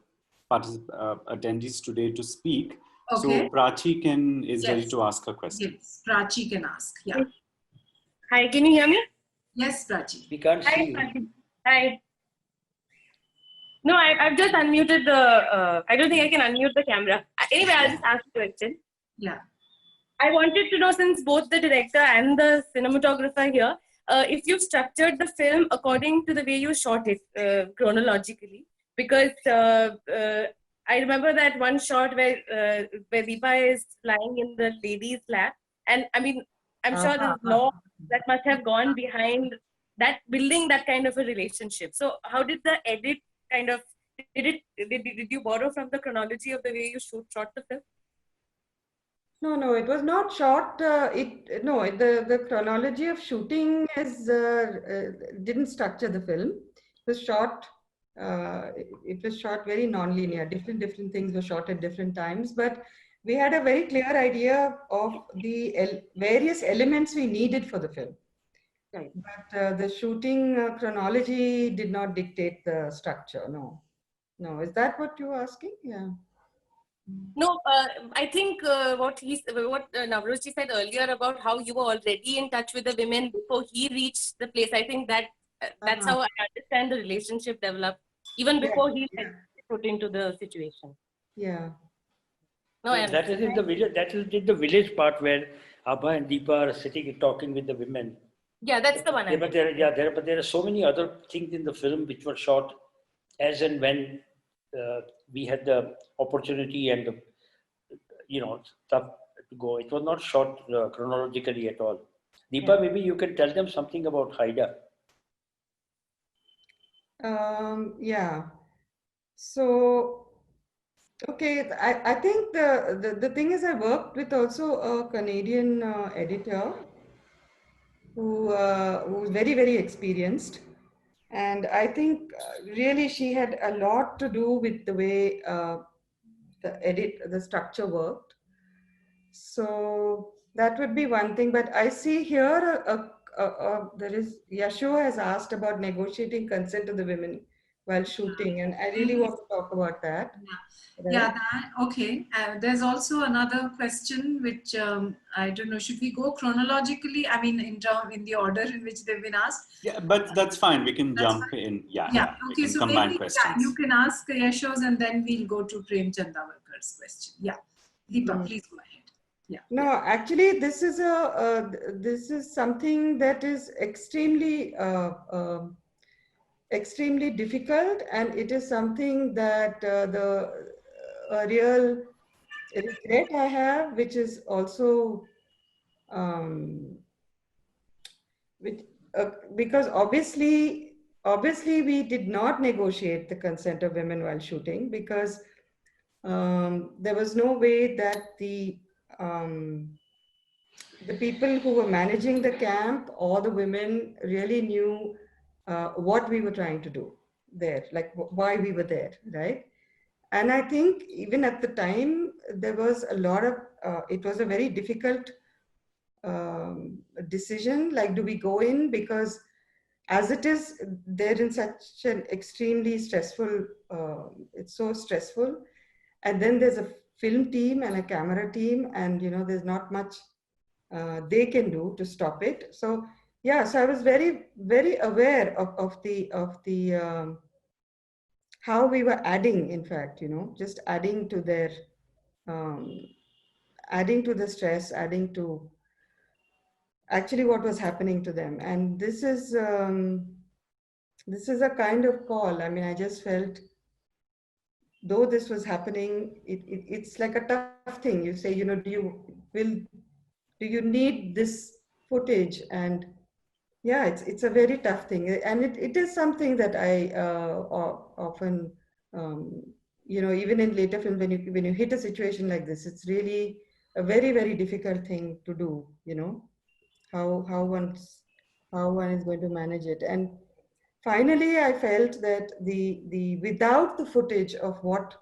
attendees today to speak. Okay. So Prachi is ready to ask a question. Yes, Prachi can ask. Yeah. Hi, can you hear me? Yes, Prachi. We can't see you. Prachi. Hi. No, I've just unmuted the. I don't think I can unmute the camera. Anyway, I'll just ask a question. Yeah. I wanted to know, since both the director and the cinematographer here, if you've structured the film according to the way you shot it chronologically, because I remember that one shot where Deepa is lying in the lady's lap, And I mean, I'm sure there's law that must have gone behind that, building that kind of a relationship. So how did the edit kind of, did you borrow from the chronology of the way you shot the film? No, it was not shot. The chronology of shooting didn't structure the film. It was shot. It was shot very non-linear. Different things were shot at different times, but we had a very clear idea of the various elements we needed for the film. Right. But the shooting chronology did not dictate the structure. No. Is that what you're asking? Yeah. No, I think what Navrojji said earlier about how you were already in touch with the women before he reached the place. I think that's how I understand the relationship developed, even before he was put into the situation. Yeah. No, that is in the village. That is in the village part where Abha and Deepa are sitting and talking with the women. Yeah, that's the one. But there are so many other things in the film which were shot as and when we had the opportunity and stuff to go. It was not shot chronologically at all. Deepa, maybe you can tell them something about Haida. Yeah. So, okay, I think the thing is I worked with also a Canadian editor who's very, very experienced. And I think really she had a lot to do with the way the structure worked. So that would be one thing. But I see here there is Yashu has asked about negotiating consent of the women while shooting, and I really want to talk about that. Yeah, okay. There's also another question which I don't know. Should we go chronologically? I mean, in the order in which they've been asked. Yeah, but that's fine. We can jump in. Yeah. Okay, so combine maybe questions. you can ask Yasho's and then we'll go to Prem Chandavarkar's question. Yeah, Deepa, please go ahead. Yeah. No, actually, this is something that is extremely extremely difficult, and it is something that a real regret I have, which is also because obviously we did not negotiate the consent of women while shooting, because there was no way that the people who were managing the camp or the women really knew what we were trying to do there, like why we were there, right? And I think even at the time, there was a lot of, it was a very difficult decision, like do we go in? Because as it is, they're in such an extremely stressful, it's so stressful. And then there's a film team and a camera team, and there's not much they can do to stop it. So yeah, so I was very, very aware of the how we were adding, in fact, just adding to their, adding to the stress, adding to actually what was happening to them. And this is a kind of call. I mean, I just felt, though this was happening, it's like a tough thing. You say, do you need this footage? And yeah, it's a very tough thing, and it is something that I often, even in later film, when you hit a situation like this, it's really a very, very difficult thing to do. How one is going to manage it. And finally, I felt that the without the footage of what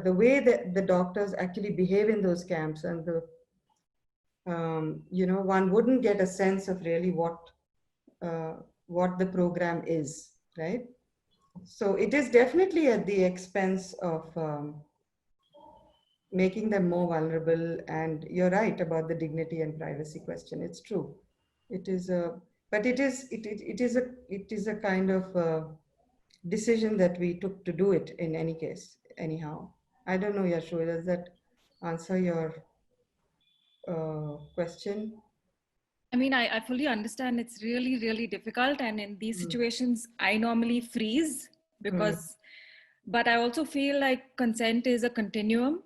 the way that the doctors actually behave in those camps, and the one wouldn't get a sense of really what the program is, right? So it is definitely at the expense of making them more vulnerable. And you're right about the dignity and privacy question. It's true. It is but it is a kind of decision that we took to do it in any case, anyhow. I don't know, Yashu, does that answer your question? I mean, I fully understand it's really, really difficult. And in these situations, I normally freeze because, but I also feel like consent is a continuum.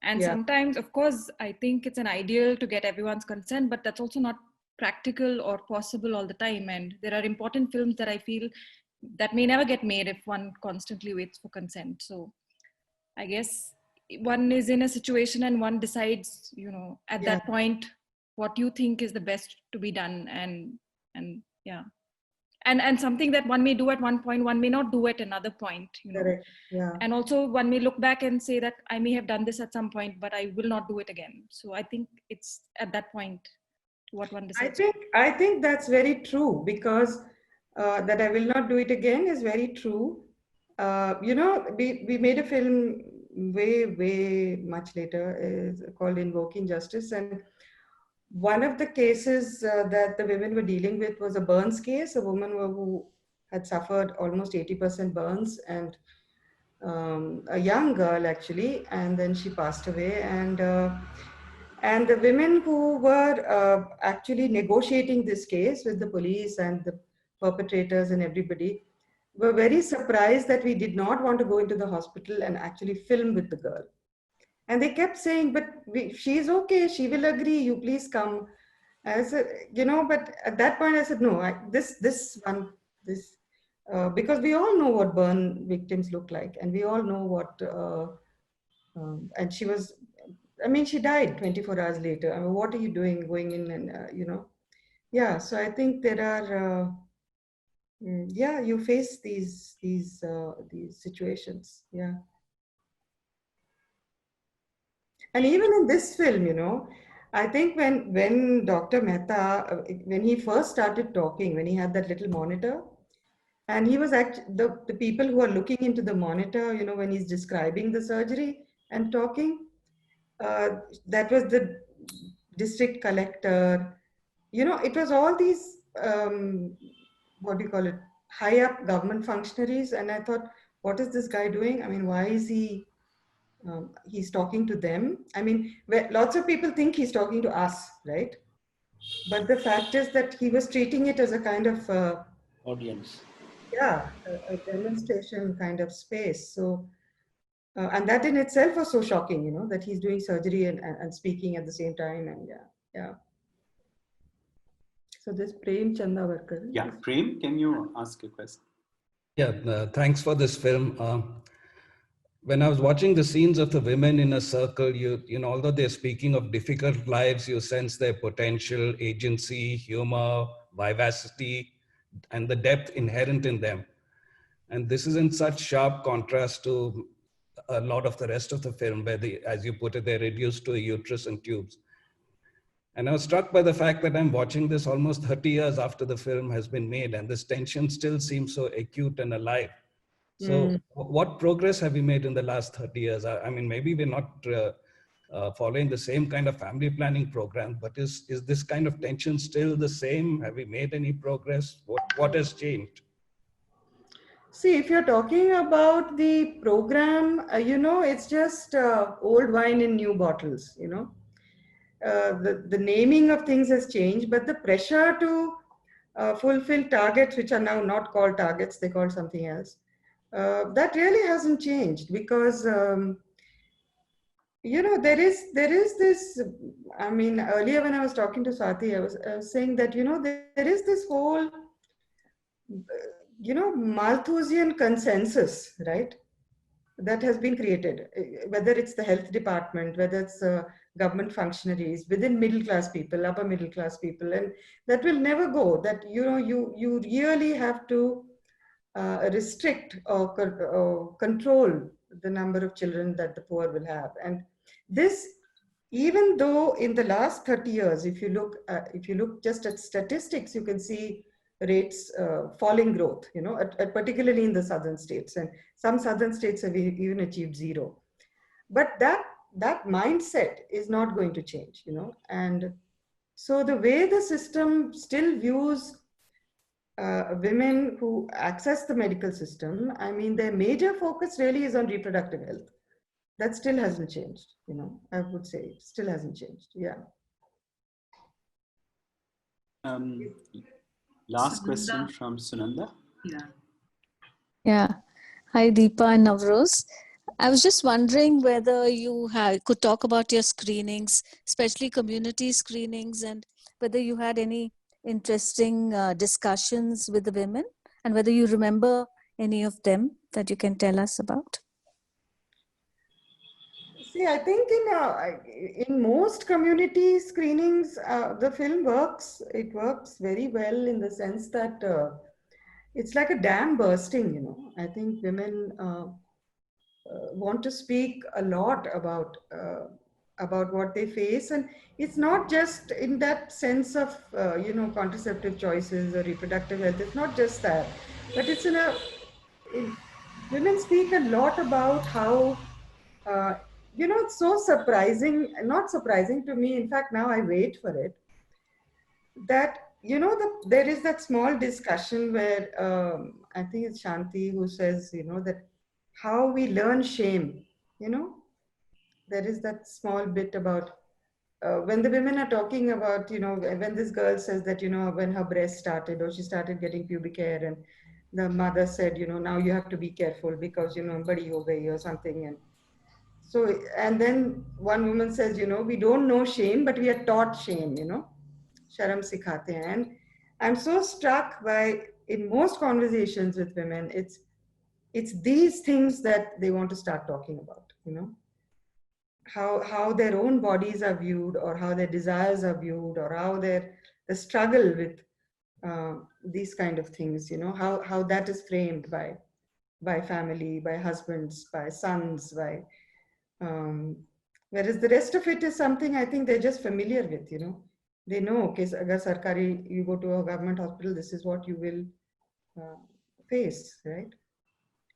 And Yeah. sometimes, of course, I think it's an ideal to get everyone's consent, but that's also not practical or possible all the time. And there are important films that I feel that may never get made if one constantly waits for consent. So I guess one is in a situation and one decides, at Yeah. that point, what you think is the best to be done. And yeah. And something that one may do at one point, one may not do at another point, Correct. Yeah. And also one may look back and say that I may have done this at some point, but I will not do it again. So I think it's at that point what one decides. I think that's very true, because that I will not do it again is very true. We made a film way much later called Invoking Justice, and one of the cases that the women were dealing with was a burns case, a woman who had suffered almost 80% burns, and a young girl actually, and then she passed away. And the women who were actually negotiating this case with the police and the perpetrators and everybody were very surprised that we did not want to go into the hospital and actually film with the girl. And they kept saying, but she's okay, she will agree, you please come. I said, but at that point I said, no, because we all know what burn victims look like, and we all know what, and she died 24 hours later. I mean, what are you doing going in and, yeah, so I think there are, you face these situations, yeah. And even in this film, I think when Dr. Mehta, when he first started talking, when he had that little monitor, and he was the people who are looking into the monitor, when he's describing the surgery and talking, that was the district collector. It was all these, what do you call it, high up government functionaries. And I thought, what is this guy doing? I mean, why is he, he's talking to them? I mean, lots of people think he's talking to us, right? But the fact is that he was treating it as a kind of audience. Yeah, a demonstration kind of space. So, and that in itself was so shocking, that he's doing surgery and speaking at the same time. And yeah. So this Prem Chandavarkar. Yeah, Prem, can you ask a question? Yeah, thanks for this film. When I was watching the scenes of the women in a circle, although they're speaking of difficult lives, you sense their potential, agency, humor, vivacity, and the depth inherent in them. And this is in such sharp contrast to a lot of the rest of the film, where as you put it, they're reduced to a uterus and tubes. And I was struck by the fact that I'm watching this almost 30 years after the film has been made, and this tension still seems so acute and alive. So what progress have we made in the last 30 years? I mean, maybe we're not following the same kind of family planning program, but is this kind of tension still the same? Have we made any progress? What has changed? See, if you're talking about the program, it's just old wine in new bottles, the naming of things has changed, but the pressure to fulfill targets, which are now not called targets, they're called something else, that really hasn't changed, because there is this, I mean, earlier when I was talking to Swati, I was saying that, there is this whole, Malthusian consensus, right, that has been created, whether it's the health department, whether it's government functionaries, within middle class people, upper middle class people, and that will never go, that, you really have to restrict or control the number of children that the poor will have. And this, even though in the last 30 years, if you look just at statistics, you can see rates falling growth, particularly in the southern states, and some southern states have even achieved zero. But that mindset is not going to change, and so the way the system still views women who access the medical system, I mean, their major focus really is on reproductive health. That still hasn't changed, I would say it still hasn't changed. Yeah. Last question from Sunanda. Yeah. Yeah. Hi, Deepa and Navroz. I was just wondering whether you could talk about your screenings, especially community screenings, and whether you had any interesting discussions with the women, and whether you remember any of them that you can tell us about. See, I think in most community screenings, the film works. It works very well in the sense that it's like a dam bursting. You know, I think women want to speak a lot about what they face, and it's not just in that sense of contraceptive choices or reproductive health. It's not just that, but it's women speak a lot about how. It's so surprising, not surprising to me. In fact, now I wait for it. That, there is that small discussion where I think it's Shanti who says, that how we learn shame, there is that small bit about when the women are talking about, when this girl says that, when her breast started or she started getting pubic hair and the mother said, now you have to be careful because, badi ho gayi or something. And then one woman says, we don't know shame, but we are taught shame, sharam sikhate hain. And I'm so struck by, in most conversations with women, it's these things that they want to start talking about, how their own bodies are viewed, or how their desires are viewed, or how the struggle with these kind of things, how that is framed by family, by husbands, by sons, by whereas the rest of it is something I think they're just familiar with, They know, okay, agar sarkari, you go to a government hospital, this is what you will face, right?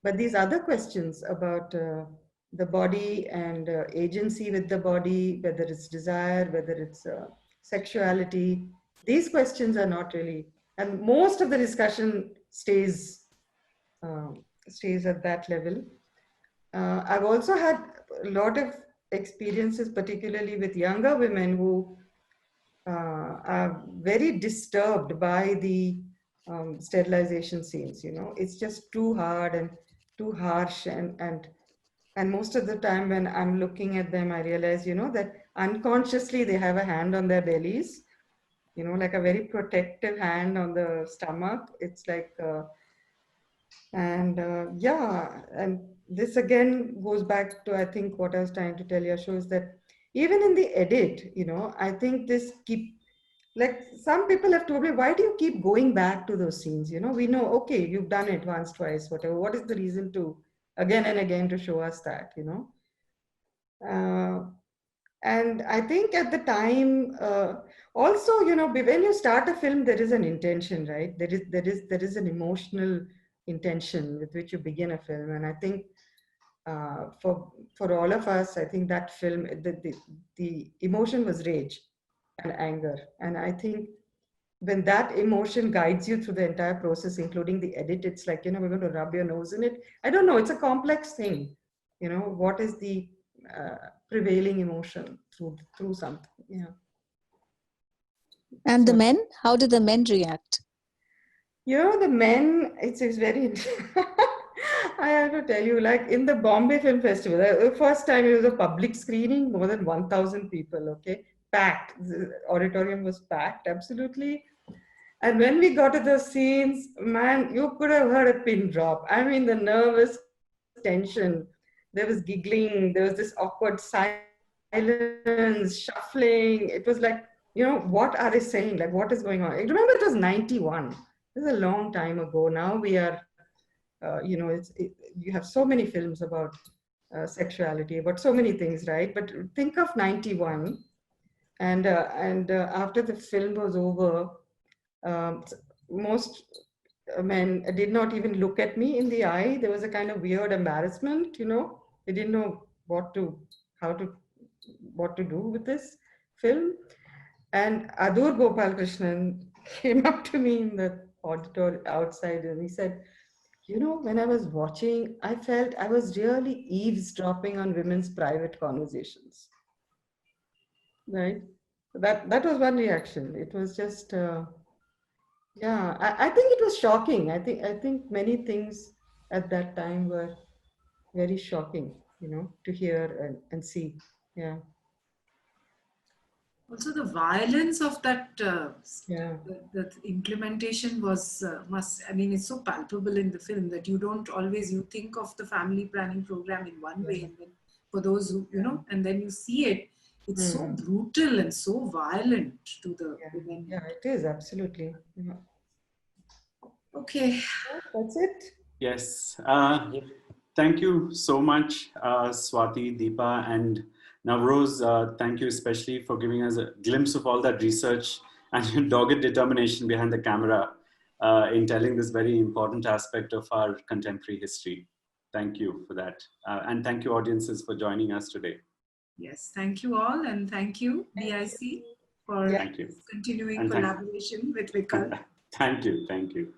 But these other questions about the body and agency with the body, whether it's desire, whether it's sexuality, these questions are not really, and most of the discussion stays at that level. I've also had a lot of experiences, particularly with younger women who are very disturbed by the sterilization scenes. It's just too hard and too harsh, and most of the time when I'm looking at them, I realize, that unconsciously they have a hand on their bellies, like a very protective hand on the stomach. It's like, and this again goes back to, I think, what I was trying to tell Yasho is that even in the edit, I think like some people have told me, why do you keep going back to those scenes? We know, okay, you've done it once, twice, whatever. What is the reason to again and again to show us that, and I think at the time, also, when you start a film, there is an intention, right? There is an emotional intention with which you begin a film, and I think for all of us, I think that film, the emotion was rage and anger, and I think when that emotion guides you through the entire process, including the edit, it's like, we're going to rub your nose in it. I don't know, it's a complex thing. What is the prevailing emotion through something? Yeah. And the men, how did the men react? The men, it's very interesting. I have to tell you, like in the Bombay Film Festival, the first time it was a public screening, more than 1,000 people, okay? Packed. The auditorium was packed, absolutely. And when we got to the scenes, man, you could have heard a pin drop. I mean, the nervous tension. There was giggling. There was this awkward silence, shuffling. It was like, what are they saying? Like, what is going on? I remember it was 91. This is a long time ago. Now we are, you have so many films about sexuality, about so many things, right? But think of 91. And after the film was over, most men did not even look at me in the eye. There was a kind of weird embarrassment, They didn't know what to do with this film. And Adur Gopalakrishnan came up to me in the auditorium outside, and he said, when I was watching, I felt I was really eavesdropping on women's private conversations. Right? That was one reaction. It was just, I think it was shocking. I think many things at that time were very shocking. to hear and see. Yeah. Also, the violence of that Yeah. the implementation was it's so palpable in the film that you don't always, you think of the family planning program in one way, and then for those who and then you see it, it's so brutal and so violent to the women. Yeah, it is absolutely. Yeah. Okay, that's it. Yes. Thank you so much, Swati, Deepa, and Navroz. Thank you especially for giving us a glimpse of all that research and your dogged determination behind the camera in telling this very important aspect of our contemporary history. Thank you for that. And thank you, audiences, for joining us today. Yes, thank you all, and thank you, BIC, for Thank you. continuing And collaboration with Vikalp. Thank you. Thank you.